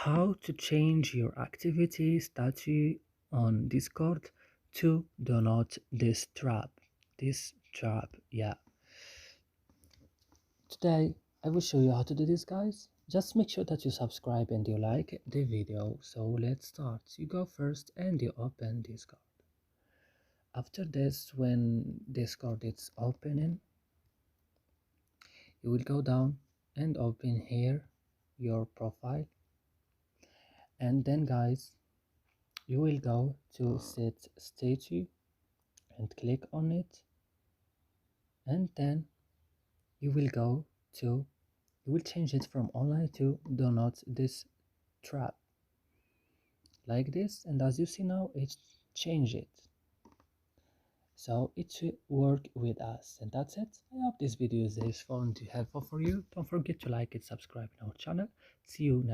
how to change your activity status on Discord to do not disturb. Yeah, today I will show you how to do this, guys. Just make sure that you subscribe and you like the video. So let's start. You go first and you open Discord. After this, when Discord is opening, you will go down and open here your profile, and then guys, you will go to set statue and click on it, and then you will change it from online to do not disturb, like this. And as you see now, it's changed it, so it should work with us. And that's it. I hope this video is useful and helpful for you. Don't forget to like it, subscribe to our channel. See you next